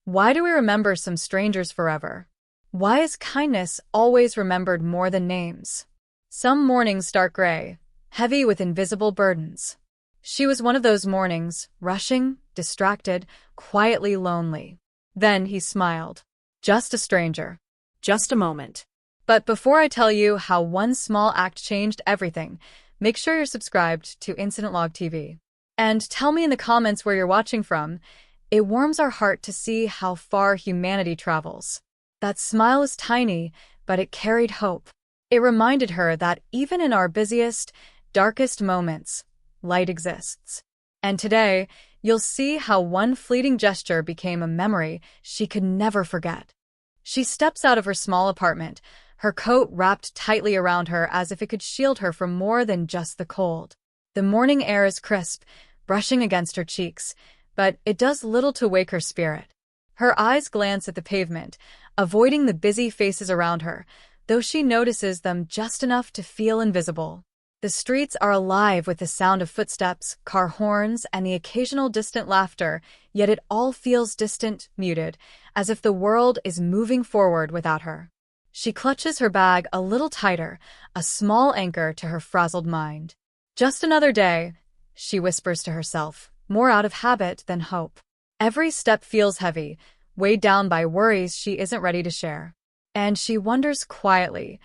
Why do we remember some strangers forever? Why is kindness always remembered more than names? Some mornings start gray, heavy with invisible burdens. She was one of those mornings, rushing, distracted, quietly lonely. Then he smiled. Just a stranger. Just a moment. But before I tell you how one small act changed everything, make sure you're subscribed to Incident Log TV. And tell me in the comments where you're watching from. It warms our heart to see how far humanity travels. That smile is tiny, but it carried hope. It reminded her that even in our busiest, darkest moments, light exists. And today, you'll see how one fleeting gesture became a memory she could never forget. She steps out of her small apartment, her coat wrapped tightly around her as if it could shield her from more than just the cold. The morning air is crisp, brushing against her cheeks, but it does little to wake her spirit. Her eyes glance at the pavement, avoiding the busy faces around her, though she notices them just enough to feel invisible. The streets are alive with the sound of footsteps, car horns, and the occasional distant laughter, yet it all feels distant, muted, as if the world is moving forward without her. She clutches her bag a little tighter, a small anchor to her frazzled mind. Just another day, she whispers to herself, more out of habit than hope. Every step feels heavy, weighed down by worries she isn't ready to share. And she wonders quietly,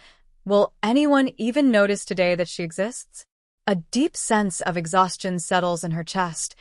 will anyone even notice today that she exists? A deep sense of exhaustion settles in her chest,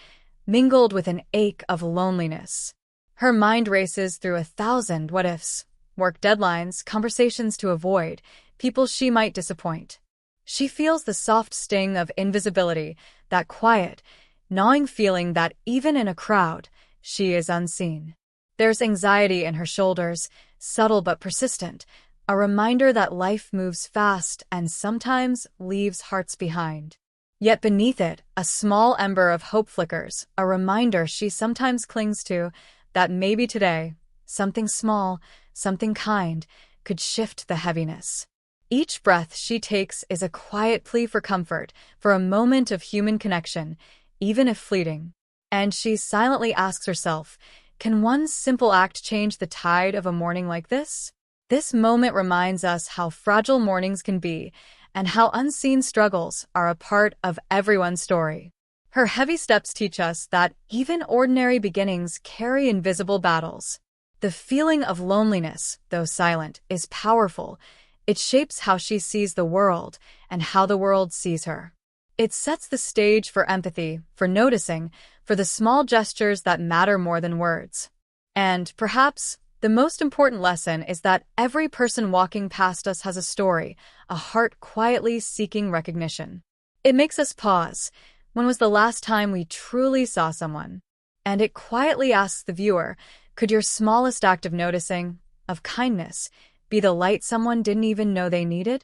mingled with an ache of loneliness. Her mind races through 1,000 what-ifs, work deadlines, conversations to avoid, people she might disappoint. She feels the soft sting of invisibility, that quiet, gnawing feeling that even in a crowd, she is unseen. There's anxiety in her shoulders, subtle but persistent, a reminder that life moves fast and sometimes leaves hearts behind. Yet beneath it, a small ember of hope flickers, a reminder she sometimes clings to that maybe today, something small, something kind, could shift the heaviness. Each breath she takes is a quiet plea for comfort, for a moment of human connection, even if fleeting. And she silently asks herself, can one simple act change the tide of a morning like this? This moment reminds us how fragile mornings can be and how unseen struggles are a part of everyone's story. Her heavy steps teach us that even ordinary beginnings carry invisible battles. The feeling of loneliness, though silent, is powerful. It shapes how she sees the world and how the world sees her. It sets the stage for empathy, for noticing, for the small gestures that matter more than words. And perhaps the most important lesson is that every person walking past us has a story, a heart quietly seeking recognition. It makes us pause. When was the last time we truly saw someone? And it quietly asks the viewer, could your smallest act of noticing, of kindness, be the light someone didn't even know they needed?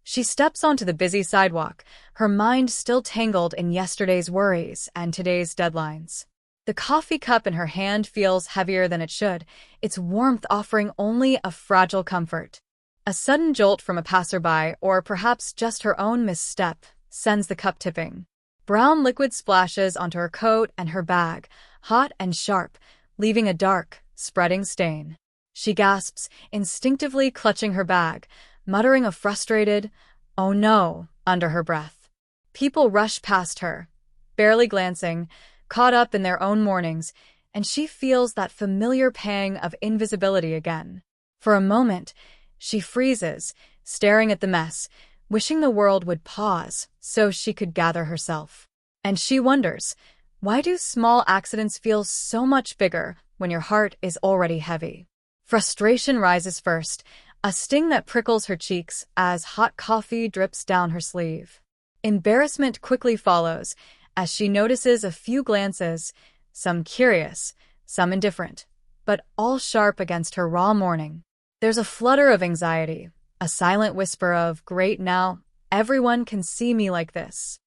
She steps onto the busy sidewalk, her mind still tangled in yesterday's worries and today's deadlines. The coffee cup in her hand feels heavier than it should, its warmth offering only a fragile comfort. A sudden jolt from a passerby, or perhaps just her own misstep, sends the cup tipping. Brown liquid splashes onto her coat and her bag, hot and sharp, leaving a dark, spreading stain. She gasps, instinctively clutching her bag, muttering a frustrated, "Oh no," under her breath. People rush past her, barely glancing, caught up in their own mornings, and she feels that familiar pang of invisibility again. For a moment, she freezes, staring at the mess, wishing the world would pause so she could gather herself. And she wonders, why do small accidents feel so much bigger when your heart is already heavy? Frustration rises first, a sting that prickles her cheeks as hot coffee drips down her sleeve. Embarrassment quickly follows, as she notices a few glances, some curious, some indifferent, but all sharp against her raw morning. There's a flutter of anxiety, a silent whisper of, great now, everyone can see me like this.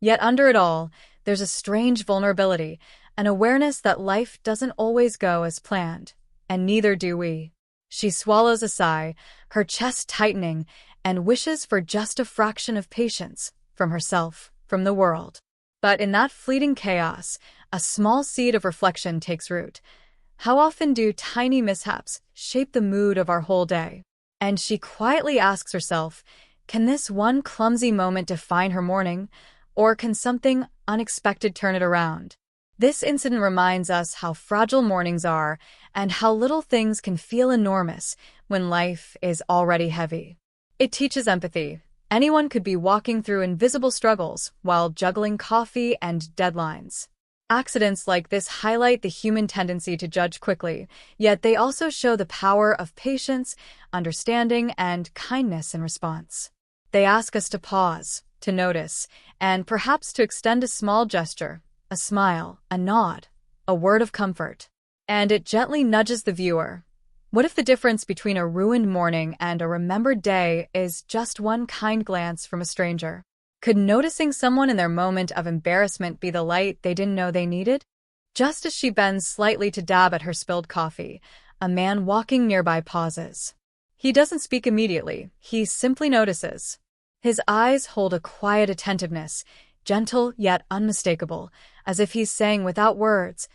Yet under it all, there's a strange vulnerability, an awareness that life doesn't always go as planned, and neither do we. She swallows a sigh, her chest tightening, and wishes for just a fraction of patience, from herself, from the world. But in that fleeting chaos, a small seed of reflection takes root. How often do tiny mishaps shape the mood of our whole day? And she quietly asks herself, can this one clumsy moment define her morning, or can something unexpected turn it around? This incident reminds us how fragile mornings are and how little things can feel enormous when life is already heavy. It teaches empathy. Anyone could be walking through invisible struggles while juggling coffee and deadlines. Accidents like this highlight the human tendency to judge quickly, yet they also show the power of patience, understanding, and kindness in response. They ask us to pause, to notice, and perhaps to extend a small gesture, a smile, a nod, a word of comfort. And it gently nudges the viewer. What if the difference between a ruined morning and a remembered day is just one kind glance from a stranger? Could noticing someone in their moment of embarrassment be the light they didn't know they needed? Just as she bends slightly to dab at her spilled coffee, a man walking nearby pauses. He doesn't speak immediately, he simply notices. His eyes hold a quiet attentiveness, gentle yet unmistakable, as if he's saying without words,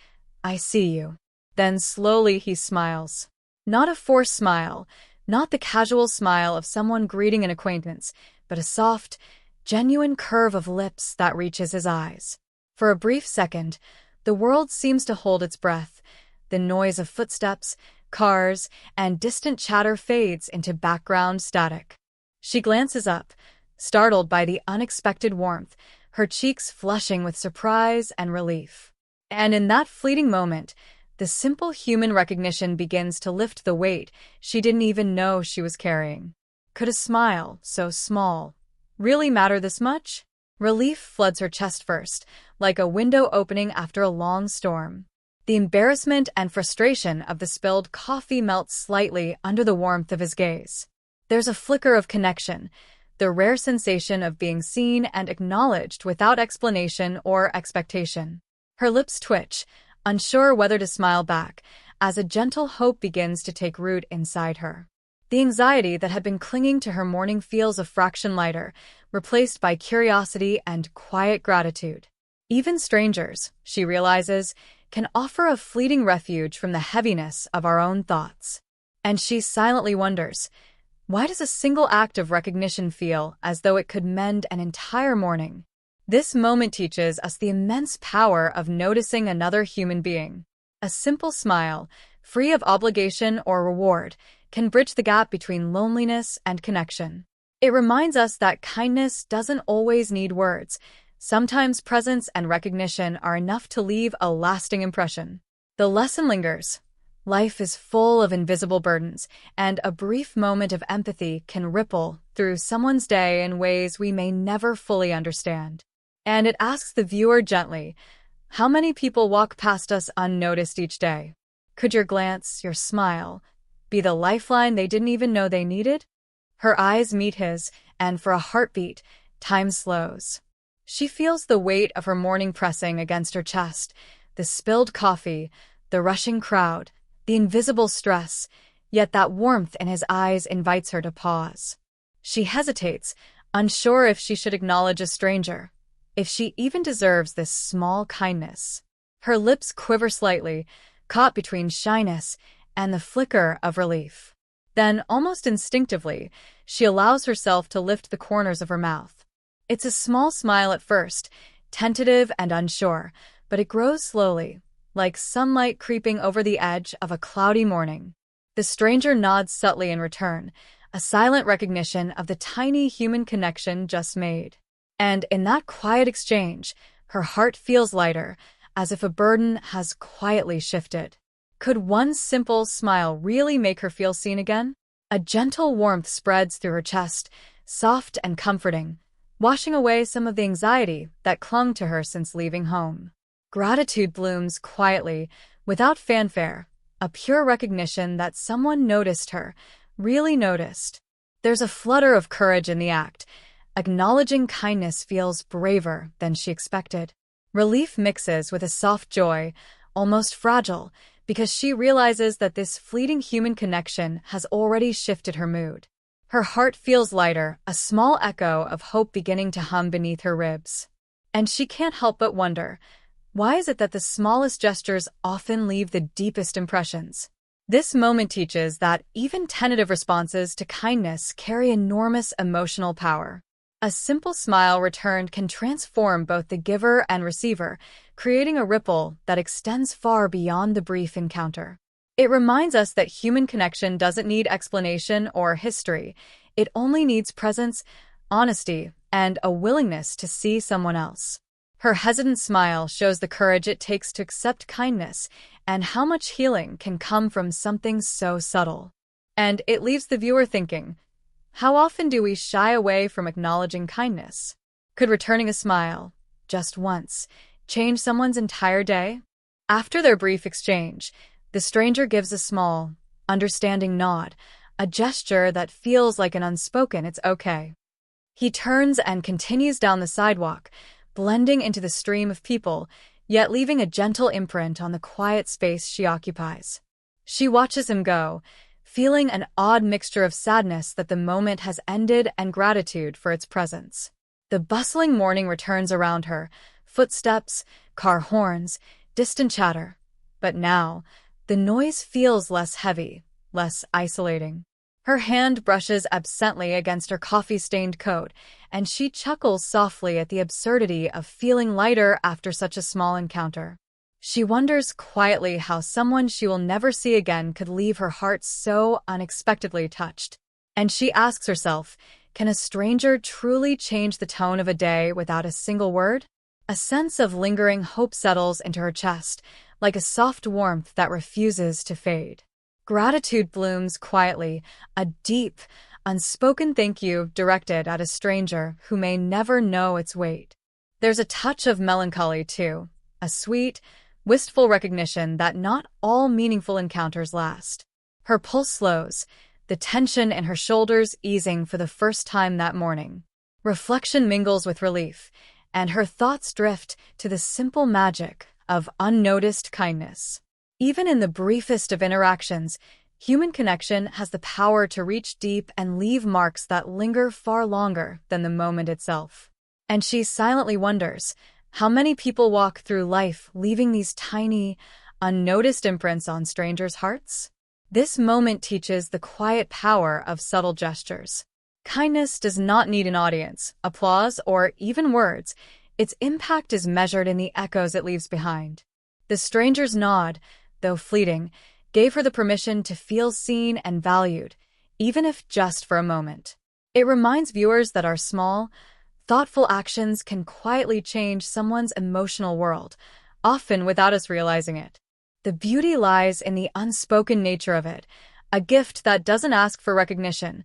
"I see you." Then slowly he smiles. Not a forced smile, not the casual smile of someone greeting an acquaintance, but a soft, genuine curve of lips that reaches his eyes. For a brief second, the world seems to hold its breath. The noise of footsteps, cars, and distant chatter fades into background static. She glances up, startled by the unexpected warmth, her cheeks flushing with surprise and relief. And in that fleeting moment, the simple human recognition begins to lift the weight she didn't even know she was carrying. Could a smile, so small, really matter this much? Relief floods her chest first, like a window opening after a long storm. The embarrassment and frustration of the spilled coffee melts slightly under the warmth of his gaze. There's a flicker of connection, the rare sensation of being seen and acknowledged without explanation or expectation. Her lips twitch, unsure whether to smile back, as a gentle hope begins to take root inside her. The anxiety that had been clinging to her morning feels a fraction lighter, replaced by curiosity and quiet gratitude. Even strangers, she realizes, can offer a fleeting refuge from the heaviness of our own thoughts. And she silently wonders, why does a single act of recognition feel as though it could mend an entire morning? This moment teaches us the immense power of noticing another human being. A simple smile, free of obligation or reward, can bridge the gap between loneliness and connection. It reminds us that kindness doesn't always need words. Sometimes presence and recognition are enough to leave a lasting impression. The lesson lingers. Life is full of invisible burdens, and a brief moment of empathy can ripple through someone's day in ways we may never fully understand. And it asks the viewer gently, how many people walk past us unnoticed each day? Could your glance, your smile, be the lifeline they didn't even know they needed? Her eyes meet his, and for a heartbeat, time slows. She feels the weight of her morning pressing against her chest, the spilled coffee, the rushing crowd, the invisible stress, yet that warmth in his eyes invites her to pause. She hesitates, unsure if she should acknowledge a stranger, if she even deserves this small kindness. Her lips quiver slightly, caught between shyness and the flicker of relief. Then, almost instinctively, she allows herself to lift the corners of her mouth. It's a small smile at first, tentative and unsure, but it grows slowly, like sunlight creeping over the edge of a cloudy morning. The stranger nods subtly in return, a silent recognition of the tiny human connection just made. And in that quiet exchange, her heart feels lighter, as if a burden has quietly shifted. Could one simple smile really make her feel seen again? A gentle warmth spreads through her chest, soft and comforting, washing away some of the anxiety that clung to her since leaving home. Gratitude blooms quietly, without fanfare, a pure recognition that someone noticed her, really noticed. There's a flutter of courage in the act. Acknowledging kindness feels braver than she expected. Relief mixes with a soft joy, almost fragile, because she realizes that this fleeting human connection has already shifted her mood. Her heart feels lighter, a small echo of hope beginning to hum beneath her ribs. And she can't help but wonder, Why is it that the smallest gestures often leave the deepest impressions? This moment teaches that even tentative responses to kindness carry enormous emotional power. A simple smile returned can transform both the giver and receiver, creating a ripple that extends far beyond the brief encounter. It reminds us that human connection doesn't need explanation or history. It only needs presence, honesty, and a willingness to see someone else. Her hesitant smile shows the courage it takes to accept kindness and how much healing can come from something so subtle. And it leaves the viewer thinking, how often do we shy away from acknowledging kindness? Could returning a smile, just once, change someone's entire day? After their brief exchange, the stranger gives a small, understanding nod, a gesture that feels like an unspoken "it's okay." He turns and continues down the sidewalk, blending into the stream of people, yet leaving a gentle imprint on the quiet space she occupies. She watches him go, feeling an odd mixture of sadness that the moment has ended and gratitude for its presence. The bustling morning returns around her, footsteps, car horns, distant chatter. But now, the noise feels less heavy, less isolating. Her hand brushes absently against her coffee-stained coat, and she chuckles softly at the absurdity of feeling lighter after such a small encounter. She wonders quietly how someone she will never see again could leave her heart so unexpectedly touched. And she asks herself, can a stranger truly change the tone of a day without a single word? A sense of lingering hope settles into her chest, like a soft warmth that refuses to fade. Gratitude blooms quietly, a deep, unspoken thank you directed at a stranger who may never know its weight. There's a touch of melancholy, too, a sweet, wistful recognition that not all meaningful encounters last. Her pulse slows, the tension in her shoulders easing for the first time that morning. Reflection mingles with relief, and her thoughts drift to the simple magic of unnoticed kindness. Even in the briefest of interactions, human connection has the power to reach deep and leave marks that linger far longer than the moment itself. And she silently wonders, how many people walk through life leaving these tiny, unnoticed imprints on strangers' hearts? This moment teaches the quiet power of subtle gestures. Kindness does not need an audience, applause, or even words. Its impact is measured in the echoes it leaves behind. The stranger's nod, though fleeting, gave her the permission to feel seen and valued, even if just for a moment. It reminds viewers that our small, thoughtful actions can quietly change someone's emotional world, often without us realizing it. The beauty lies in the unspoken nature of it, a gift that doesn't ask for recognition,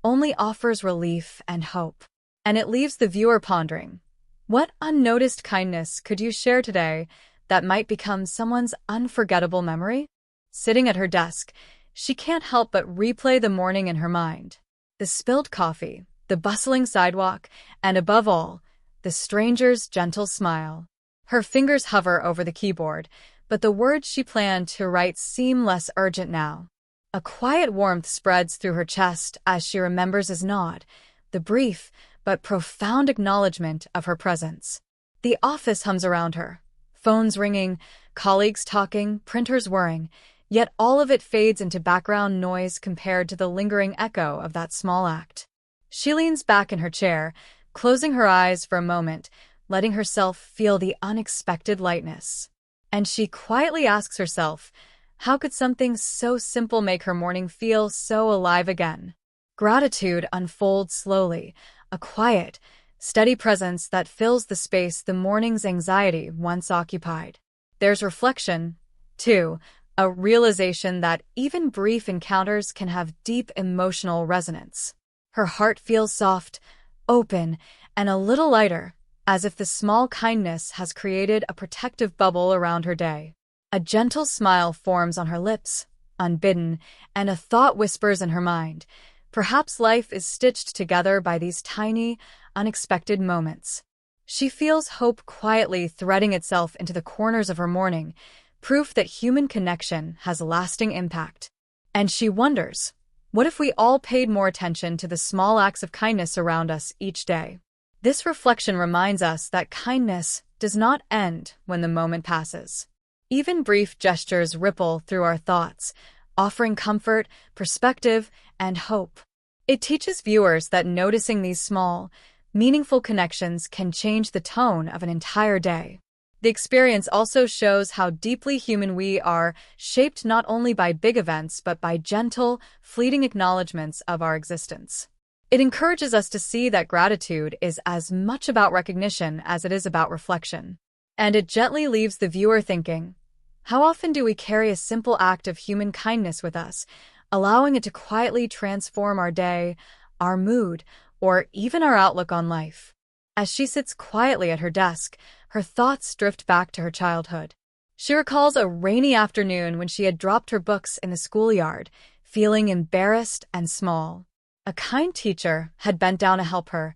only offers relief and hope. And it leaves the viewer pondering, what unnoticed kindness could you share today that might become someone's unforgettable memory? Sitting at her desk, she can't help but replay the morning in her mind. The spilled coffee, the bustling sidewalk, and above all, the stranger's gentle smile. Her fingers hover over the keyboard, but the words she planned to write seem less urgent now. A quiet warmth spreads through her chest as she remembers his nod, the brief but profound acknowledgement of her presence. The office hums around her, phones ringing, colleagues talking, printers whirring, yet all of it fades into background noise compared to the lingering echo of that small act. She leans back in her chair, closing her eyes for a moment, letting herself feel the unexpected lightness. And she quietly asks herself, how could something so simple make her morning feel so alive again? Gratitude unfolds slowly, a quiet, steady presence that fills the space the morning's anxiety once occupied. There's reflection, too, a realization that even brief encounters can have deep emotional resonance. Her heart feels soft, open, and a little lighter, as if the small kindness has created a protective bubble around her day. A gentle smile forms on her lips, unbidden, and a thought whispers in her mind. Perhaps life is stitched together by these tiny, unexpected moments. She feels hope quietly threading itself into the corners of her morning, proof that human connection has lasting impact. And she wonders, what if we all paid more attention to the small acts of kindness around us each day? This reflection reminds us that kindness, does not end when the moment passes. Even brief gestures ripple through our thoughts, offering comfort, perspective, and hope. It teaches viewers that noticing these small, meaningful connections can change the tone of an entire day. The experience also shows how deeply human we are, shaped not only by big events but by gentle, fleeting acknowledgments of our existence. It encourages us to see that gratitude is as much about recognition as it is about reflection. And it gently leaves the viewer thinking, how often do we carry a simple act of human kindness with us, allowing it to quietly transform our day, our mood, or even our outlook on life? As she sits quietly at her desk, her thoughts drift back to her childhood. She recalls a rainy afternoon when she had dropped her books in the schoolyard, feeling embarrassed and small. A kind teacher had bent down to help her,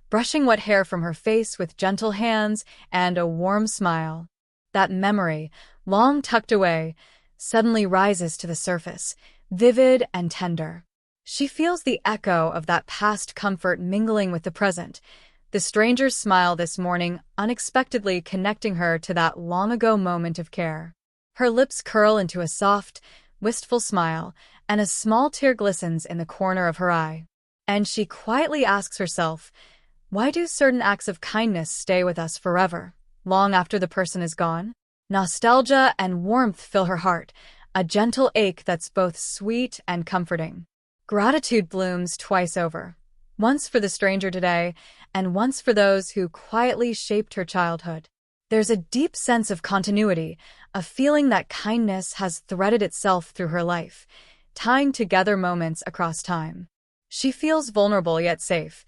brushing wet hair from her face with gentle hands and a warm smile. That memory, long tucked away, suddenly rises to the surface, vivid and tender. She feels the echo of that past comfort mingling with the present, the stranger's smile this morning unexpectedly connecting her to that long-ago moment of care. Her lips curl into a soft, wistful smile, and a small tear glistens in the corner of her eye. And she quietly asks herself, why do certain acts of kindness stay with us forever, long after the person is gone? Nostalgia and warmth fill her heart, a gentle ache that's both sweet and comforting. Gratitude blooms twice over, once for the stranger today, and once for those who quietly shaped her childhood. There's a deep sense of continuity, a feeling that kindness has threaded itself through her life, tying together moments across time. She feels vulnerable yet safe,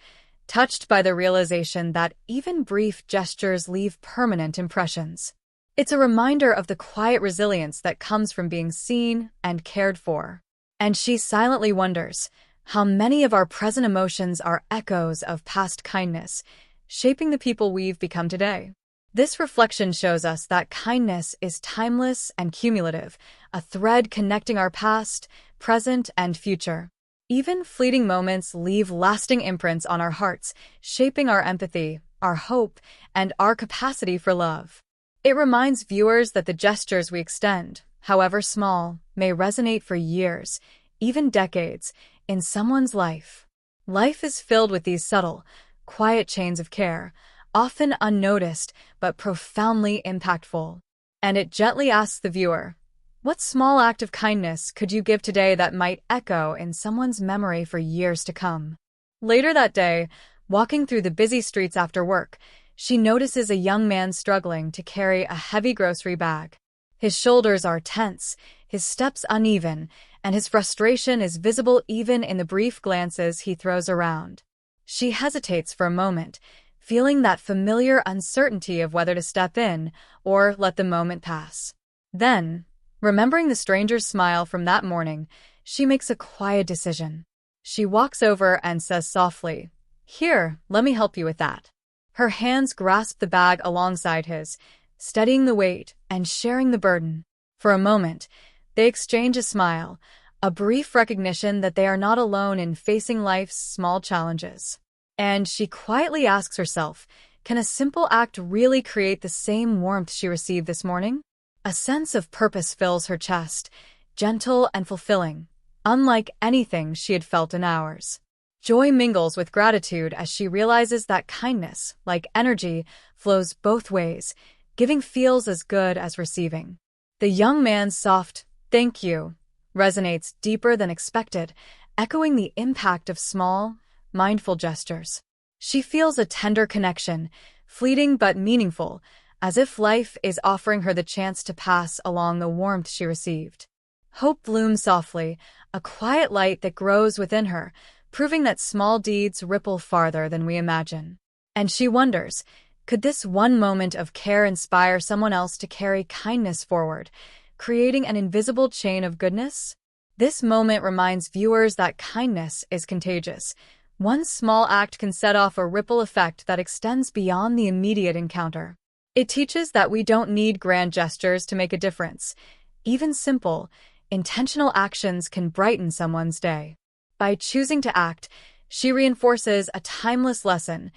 touched by the realization that even brief gestures leave permanent impressions. It's a reminder of the quiet resilience that comes from being seen and cared for. And she silently wonders how many of our present emotions are echoes of past kindness, shaping the people we've become today. This reflection shows us that kindness is timeless and cumulative, a thread connecting our past, present, and future. Even fleeting moments leave lasting imprints on our hearts, shaping our empathy, our hope, and our capacity for love. It reminds viewers that the gestures we extend, however small, may resonate for years, even decades, in someone's life. Life is filled with these subtle, quiet chains of care, often unnoticed but profoundly impactful. And it gently asks the viewer, what small act of kindness could you give today that might echo in someone's memory for years to come? Later that day, walking through the busy streets after work, she notices a young man struggling to carry a heavy grocery bag. His shoulders are tense, his steps uneven, and his frustration is visible even in the brief glances he throws around. She hesitates for a moment, feeling that familiar uncertainty of whether to step in or let the moment pass. Then, remembering the stranger's smile from that morning, she makes a quiet decision. She walks over and says softly, "Here, let me help you with that." Her hands grasp the bag alongside his, steadying the weight and sharing the burden. For a moment, they exchange a smile, a brief recognition that they are not alone in facing life's small challenges. And she quietly asks herself, can a simple act really create the same warmth she received this morning? A sense of purpose fills her chest, gentle and fulfilling, unlike anything she had felt in hours. Joy mingles with gratitude as she realizes that kindness, like energy, flows both ways, giving feels as good as receiving. The young man's soft, "Thank you," resonates deeper than expected, echoing the impact of small, mindful gestures. She feels a tender connection, fleeting but meaningful, as if life is offering her the chance to pass along the warmth she received. Hope blooms softly, a quiet light that grows within her, proving that small deeds ripple farther than we imagine. And she wonders, could this one moment of care inspire someone else to carry kindness forward, creating an invisible chain of goodness? This moment reminds viewers that kindness is contagious. One small act can set off a ripple effect that extends beyond the immediate encounter. It teaches that we don't need grand gestures to make a difference. Even simple, intentional actions can brighten someone's day. By choosing to act, she reinforces a timeless lesson.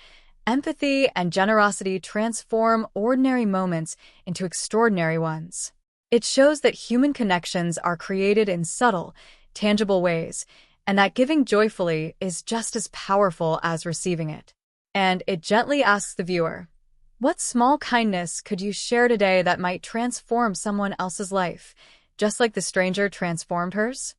Empathy and generosity transform ordinary moments into extraordinary ones. It shows that human connections are created in subtle, tangible ways, and that giving joyfully is just as powerful as receiving it. And it gently asks the viewer, what small kindness could you share today that might transform someone else's life, just like the stranger transformed hers?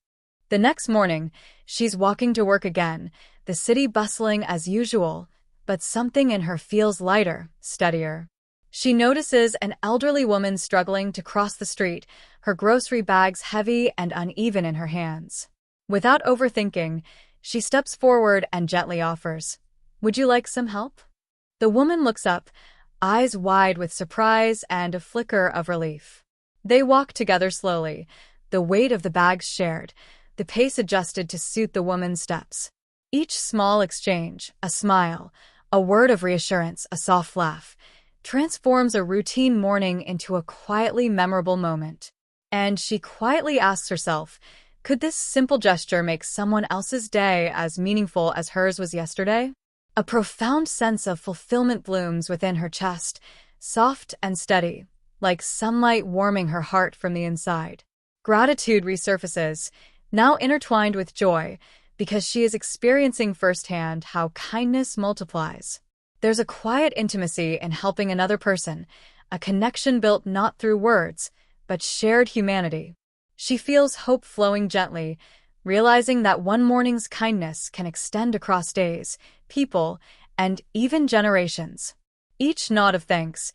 The next morning, she's walking to work again, the city bustling as usual, but something in her feels lighter, steadier. She notices an elderly woman struggling to cross the street, her grocery bags heavy and uneven in her hands. Without overthinking, she steps forward and gently offers, "Would you like some help?" The woman looks up, eyes wide with surprise and a flicker of relief. They walk together slowly, the weight of the bags shared, the pace adjusted to suit the woman's steps. Each small exchange, a smile, a word of reassurance, a soft laugh, transforms a routine morning into a quietly memorable moment. And she quietly asks herself, could this simple gesture make someone else's day as meaningful as hers was yesterday? A profound sense of fulfillment blooms within her chest, soft and steady, like sunlight warming her heart from the inside. Gratitude resurfaces, now intertwined with joy, because she is experiencing firsthand how kindness multiplies. There's a quiet intimacy in helping another person, a connection built not through words, but shared humanity. She feels hope flowing gently, realizing that one morning's kindness can extend across days, people, and even generations. Each nod of thanks,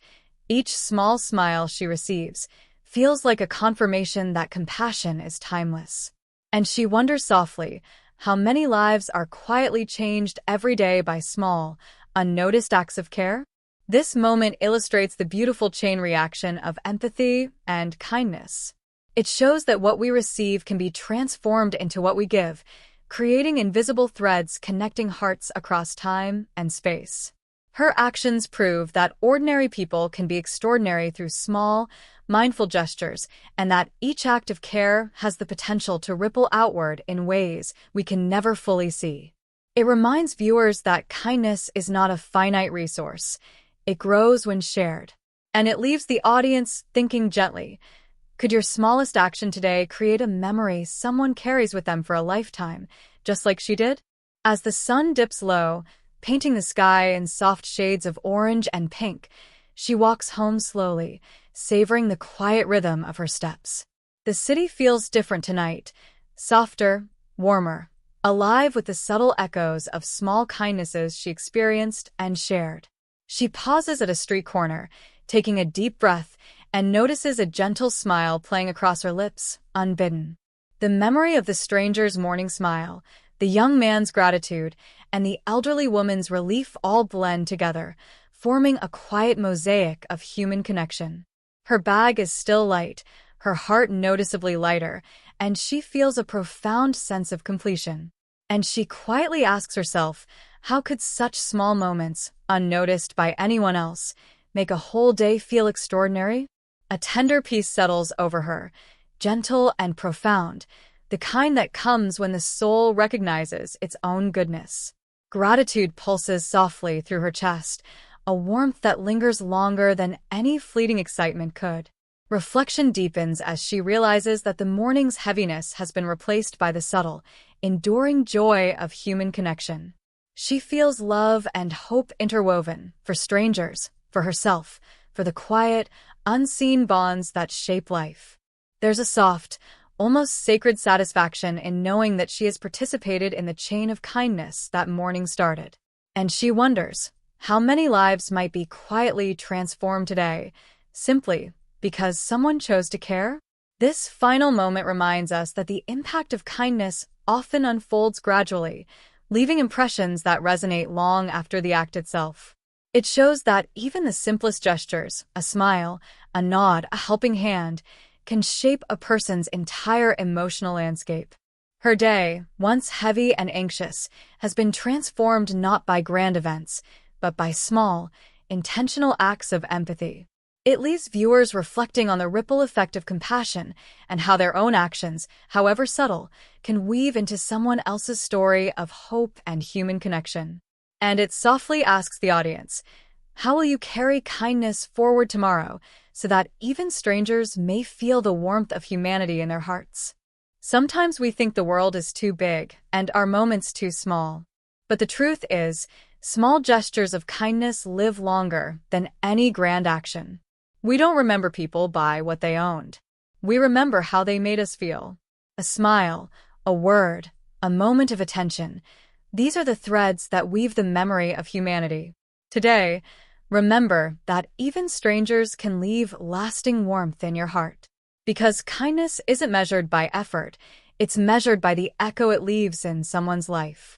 each small smile she receives, feels like a confirmation that compassion is timeless. And she wonders softly, how many lives are quietly changed every day by small, unnoticed acts of care? This moment illustrates the beautiful chain reaction of empathy and kindness. It shows that what we receive can be transformed into what we give, creating invisible threads connecting hearts across time and space. Her actions prove that ordinary people can be extraordinary through small, mindful gestures, and that each act of care has the potential to ripple outward in ways we can never fully see. It reminds viewers that kindness is not a finite resource. It grows when shared. And it leaves the audience thinking gently, could your smallest action today create a memory someone carries with them for a lifetime, just like she did? As the sun dips low, painting the sky in soft shades of orange and pink, she walks home slowly, savoring the quiet rhythm of her steps. The city feels different tonight, softer, warmer, alive with the subtle echoes of small kindnesses she experienced and shared. She pauses at a street corner, taking a deep breath, and notices a gentle smile playing across her lips, unbidden. The memory of the stranger's morning smile, the young man's gratitude, and the elderly woman's relief all blend together, forming a quiet mosaic of human connection. Her bag is still light, her heart noticeably lighter, and she feels a profound sense of completion. And she quietly asks herself, how could such small moments, unnoticed by anyone else, make a whole day feel extraordinary? A tender peace settles over her, gentle and profound, the kind that comes when the soul recognizes its own goodness. Gratitude pulses softly through her chest, a warmth that lingers longer than any fleeting excitement could. Reflection deepens as she realizes that the morning's heaviness has been replaced by the subtle, enduring joy of human connection. She feels love and hope interwoven, for strangers, for herself, for the quiet, unseen bonds that shape life. There's a soft, almost sacred satisfaction in knowing that she has participated in the chain of kindness that morning started. And she wonders, how many lives might be quietly transformed today, simply because someone chose to care? This final moment reminds us that the impact of kindness often unfolds gradually, leaving impressions that resonate long after the act itself. It shows that even the simplest gestures, a smile, a nod, a helping hand, can shape a person's entire emotional landscape. Her day, once heavy and anxious, has been transformed not by grand events, but by small, intentional acts of empathy. It leaves viewers reflecting on the ripple effect of compassion and how their own actions, however subtle, can weave into someone else's story of hope and human connection. And it softly asks the audience, how will you carry kindness forward tomorrow so that even strangers may feel the warmth of humanity in their hearts? Sometimes we think the world is too big and our moments too small. But the truth is, small gestures of kindness live longer than any grand action. We don't remember people by what they owned. We remember how they made us feel. A smile, a word, a moment of attention. These are the threads that weave the memory of humanity. Today, remember that even strangers can leave lasting warmth in your heart. Because kindness isn't measured by effort, it's measured by the echo it leaves in someone's life.